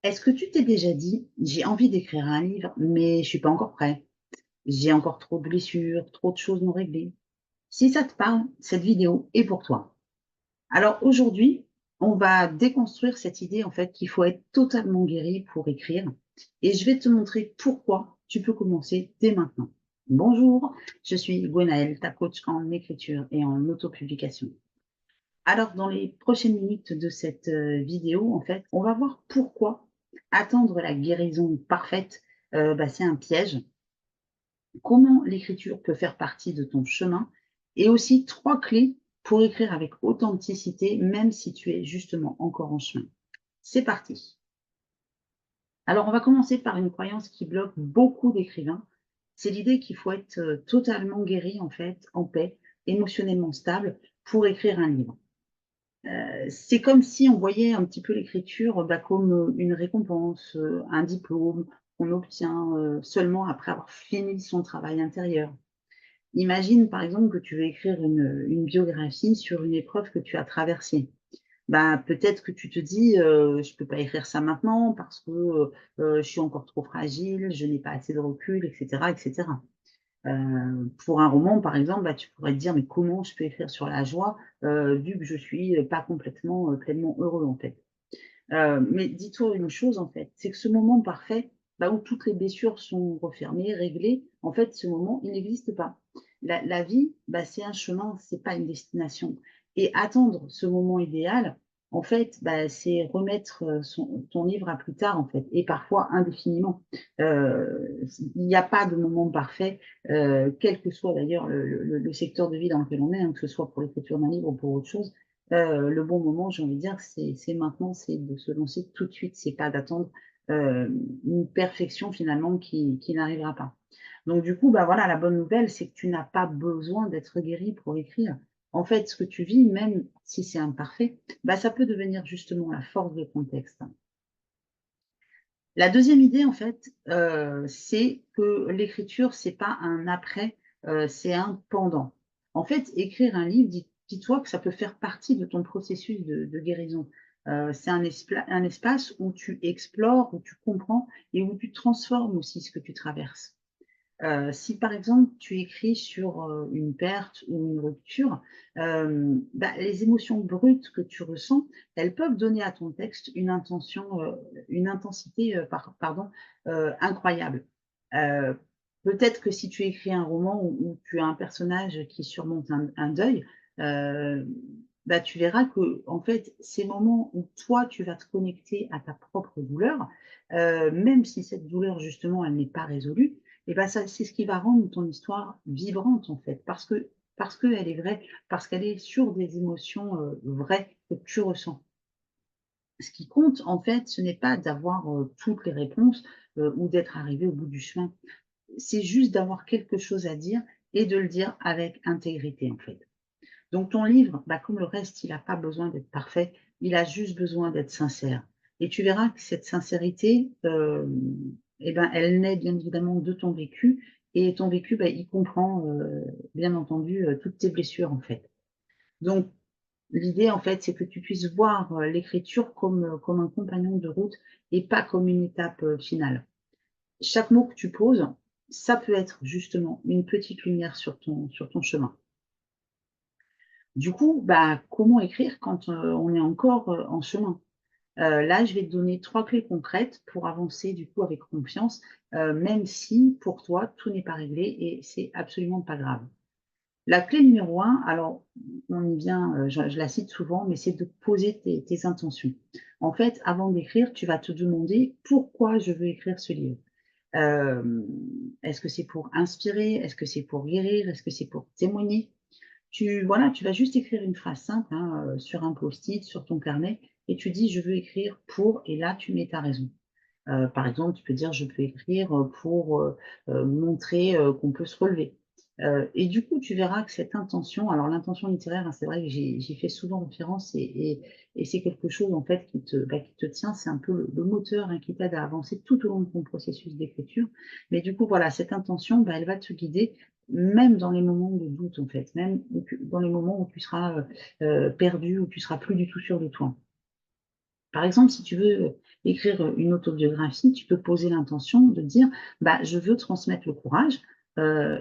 Est-ce que tu t'es déjà dit: «J'ai envie d'écrire un livre, mais je suis pas encore prêt. J'ai encore trop de blessures, trop de choses non réglées». Si ça te parle, cette vidéo est pour toi. Alors aujourd'hui, on va déconstruire cette idée en fait qu'il faut être totalement guéri pour écrire et je vais te montrer pourquoi tu peux commencer dès maintenant. Bonjour, je suis Gwenaëlle, ta coach en écriture et en autopublication. Alors, dans les prochaines minutes de cette vidéo, en fait, on va voir pourquoi attendre la guérison parfaite, c'est un piège. Comment l'écriture peut faire partie de ton chemin et aussi 3 clés pour écrire avec authenticité, même si tu es justement encore en chemin. C'est parti. Alors, on va commencer par une croyance qui bloque beaucoup d'écrivains. C'est l'idée qu'il faut être, totalement guéri, en fait, en paix, émotionnellement stable pour écrire un livre. C'est comme si on voyait un petit peu l'écriture, comme, une récompense, un diplôme qu'on obtient, seulement après avoir fini son travail intérieur. Imagine, par exemple, que tu veux écrire une biographie sur une épreuve que tu as traversée. Bah, peut-être que tu te dis: «Je peux pas écrire ça maintenant parce que, je suis encore trop fragile, je n'ai pas assez de recul» et cetera et cetera. Pour un roman, par exemple, bah, tu pourrais te dire: «Mais comment je peux écrire sur la joie, vu que je suis, pas complètement, pleinement heureux, en fait?» Mais dis-toi une chose, en fait, c'est que ce moment parfait, où toutes les blessures sont refermées, réglées, en fait, ce moment, il n'existe pas. La vie, c'est un chemin, c'est pas une destination et attendre ce moment idéal, en fait, c'est remettre, ton livre à plus tard, en fait et parfois indéfiniment. Il n'y a pas de moment parfait, quel que soit d'ailleurs le secteur de vie dans lequel on est, hein, que ce soit pour l'écriture d'un livre ou pour autre chose. Le bon moment, j'ai envie de dire, c'est maintenant, c'est de se lancer tout de suite, c'est pas d'attendre, une perfection finalement qui n'arrivera pas. Donc du coup, voilà, la bonne nouvelle, c'est que tu n'as pas besoin d'être guéri pour écrire. En fait, ce que tu vis, même si c'est imparfait, ça peut devenir justement la force de ton texte. La deuxième idée, en fait, c'est que l'écriture, c'est pas un après, c'est un pendant. En fait, écrire un livre, dis-toi que ça peut faire partie de ton processus de guérison. C'est un espace où tu explores, où tu comprends et où tu transformes aussi ce que tu traverses. Si par exemple tu écris sur, une perte ou une rupture, les émotions brutes que tu ressens, elles peuvent donner à ton texte une intensité, incroyable. Heu, Peut-être que si tu écris un roman où tu as un personnage qui surmonte un deuil, heu, tu verras que en fait, ces moments où toi tu vas te connecter à ta propre douleur, même si cette douleur justement elle n'est pas résolue, et ça, c'est ce qui va rendre ton histoire vibrante, en fait, parce qu'elle est vraie, parce qu'elle est sur des émotions, vraies que tu ressens. Ce qui compte, en fait, ce n'est pas d'avoir, toutes les réponses, ou d'être arrivé au bout du chemin. C'est juste d'avoir quelque chose à dire et de le dire avec intégrité, en fait. Donc ton livre, comme le reste, il a pas besoin d'être parfait, il a juste besoin d'être sincère et tu verras que cette sincérité, elle naît bien évidemment de ton vécu et ton vécu, il comprend, bien entendu, toutes tes blessures, en fait. Donc l'idée, en fait, c'est que tu puisses voir, l'écriture comme un compagnon de route et pas comme une étape, finale. Chaque mot que tu poses, ça peut être justement une petite lumière sur ton chemin. Du coup, comment écrire quand, on est encore, en chemin? Là, je vais te donner 3 clés concrètes pour avancer du coup avec confiance, même si pour toi tout n'est pas réglé et c'est absolument pas grave. La clé numéro un, alors on y vient, je la cite souvent, mais c'est de poser tes intentions. En fait, avant d'écrire, tu vas te demander: «Pourquoi je veux écrire ce livre?» Hem, Est-ce que c'est pour inspirer? Est-ce que c'est pour guérir? Est-ce que c'est pour témoigner? Tu vas juste écrire une phrase simple, hein, sur un post-it, sur ton carnet et tu dis: «Je veux écrire pour» et là tu mets ta raison. Par exemple, tu peux dire: «Je peux écrire, pour, montrer, qu'on peut se relever». Et du coup, tu verras que cette intention alors l'intention littéraire, hein, c'est vrai que j'y fais souvent référence et c'est quelque chose en fait qui te tient. C'est un peu le moteur, hein, qui t'aide à avancer tout au long de ton processus d'écriture. Mais du coup, voilà, cette intention, elle va te guider même dans les moments de doute, en fait, même dans les moments où tu seras, perdu, où tu seras plus du tout sûr de toi. Par exemple, si tu veux écrire une autobiographie, tu peux poser l'intention de dire, bah, je veux transmettre le courage.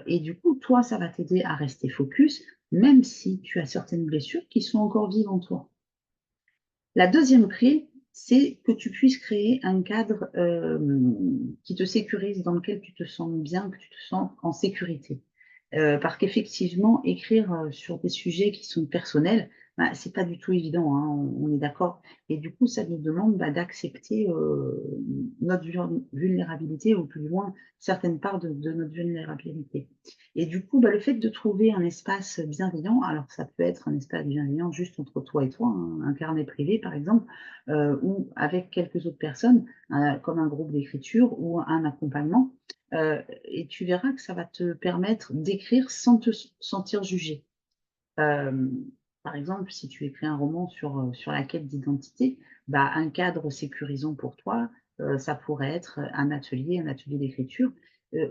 Et du coup, toi, ça va t'aider à rester focus, même si tu as certaines blessures qui sont encore vives en toi. La deuxième clé, c'est que tu puisses créer un cadre qui te sécurise, dans lequel tu te sens bien, que tu te sens en sécurité. Parce qu'effectivement, écrire sur des sujets qui sont personnels, bah, c'est pas du tout évident, hein, on est d'accord. Et du coup, ça nous demande bah, d'accepter notre vulnérabilité, ou plus loin, certaines parts de notre vulnérabilité. Et du coup, bah, le fait de trouver un espace bienveillant, alors ça peut être un espace bienveillant juste entre toi et toi, hein, un carnet privé par exemple, ou avec quelques autres personnes, comme un groupe d'écriture ou un accompagnement, et tu verras que ça va te permettre d'écrire sans te sentir jugé. Hem, Par exemple, si tu écris un roman sur la quête d'identité, bah, un cadre sécurisant pour toi, ça pourrait être un atelier d'écriture,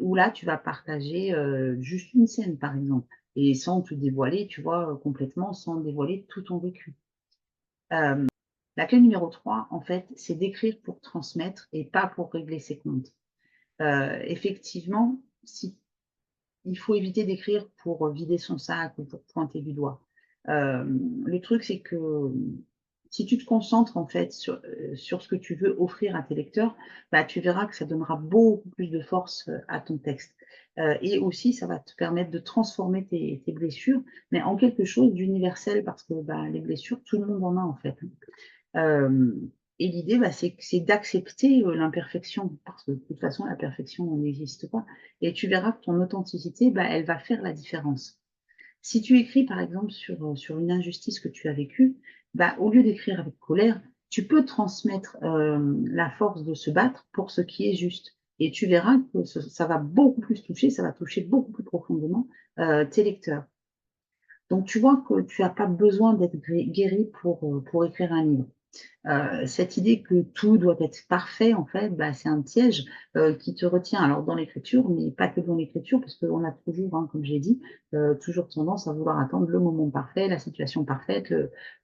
où là, tu vas partager, juste une scène, par exemple, et sans te dévoiler, tu vois, complètement, sans dévoiler tout ton vécu. La clé numéro 3, en fait, c'est d'écrire pour transmettre et pas pour régler ses comptes. Effectivement, si il faut éviter d'écrire pour vider son sac ou pour pointer du doigt. Le truc, c'est que si tu te concentres en fait sur ce que tu veux offrir à tes lecteurs, bah, tu verras que ça donnera beaucoup plus de force à ton texte. Et aussi, ça va te permettre de transformer tes blessures, mais en quelque chose d'universel, parce que bah, les blessures, tout le monde en a en fait, hein. Et l'idée, bah, c'est d'accepter l'imperfection, parce que de toute façon, la perfection n'existe pas. Et tu verras que ton authenticité, bah, elle va faire la différence. Si tu écris, par exemple, sur une injustice que tu as vécue, bah, au lieu d'écrire avec colère, tu peux transmettre la force de se battre pour ce qui est juste. Et tu verras que ça va beaucoup plus toucher, ça va toucher beaucoup plus profondément tes lecteurs. Donc, tu vois que tu n'as pas besoin d'être guéri pour écrire un livre. Cette idée que tout doit être parfait, en fait, bah, c'est un piège, qui te retient. Alors dans l'écriture, mais pas que dans l'écriture, parce qu'on a toujours, hein, comme j'ai dit, toujours tendance à vouloir attendre le moment parfait, la situation parfaite,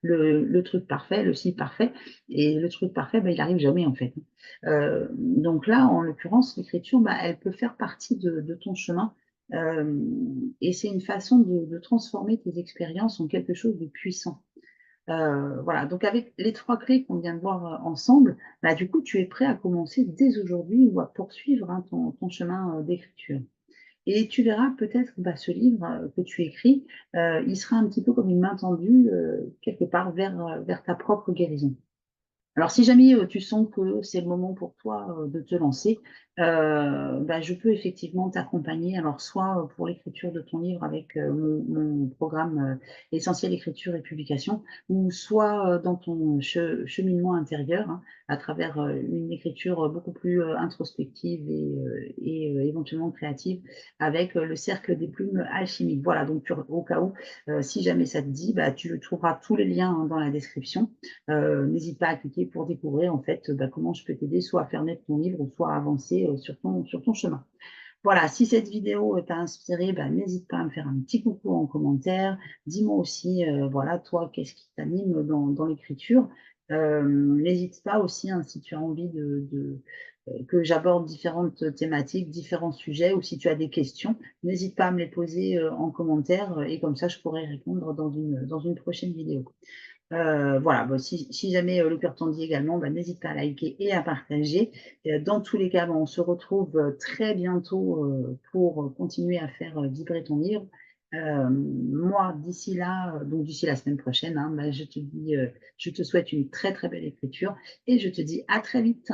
le truc parfait, le ci parfait, et le truc parfait, bah, il arrive jamais, en fait, hein. Donc là, en l'occurrence, l'écriture, bah, elle peut faire partie de ton chemin, et c'est une façon de transformer tes expériences en quelque chose de puissant. Voilà, donc avec les 3 clés qu'on vient de voir, ensemble, bah, du coup, tu es prêt à commencer dès aujourd'hui ou à poursuivre, hein, ton chemin, d'écriture. Et tu verras peut-être, bah, ce livre, que tu écris, il sera un petit peu comme une main tendue, quelque part vers ta propre guérison. Alors si jamais, tu sens que c'est le moment pour toi, de te lancer, bah, je peux effectivement t'accompagner. Alors soit, pour l'écriture de ton livre avec, mon programme, Essentiel écriture et publication, ou soit, dans ton cheminement intérieur, hein, à travers, une écriture, beaucoup plus, introspective et éventuellement créative, avec, le cercle des plumes alchimiques. Voilà, donc au cas où, si jamais ça te dit, bah, tu trouveras tous les liens, hein, dans la description. N'hésite pas à cliquer pour découvrir en fait, bah, comment je peux t'aider soit à faire naître ton livre ou soit à avancer, sur ton chemin. Voilà, si cette vidéo, t'a inspiré, bah, n'hésite pas à me faire un petit coucou en commentaire. Dis-moi aussi, voilà, toi, qu'est-ce qui t'anime dans l'écriture? N'hésite pas aussi, hein, si tu as envie que j'aborde différentes thématiques, différents sujets, ou si tu as des questions, n'hésite pas à me les poser, en commentaire, et comme ça je pourrai répondre dans une prochaine vidéo. Voilà, bah, si jamais, le cœur t'en dit également, bah, n'hésite pas à liker et à partager. Dans tous les cas, bah, on se retrouve, très bientôt, pour, continuer à faire, vibrer ton livre. Moi, d'ici là, donc d'ici la semaine prochaine, hein, bah, je te souhaite une très, très belle écriture, et je te dis à très vite.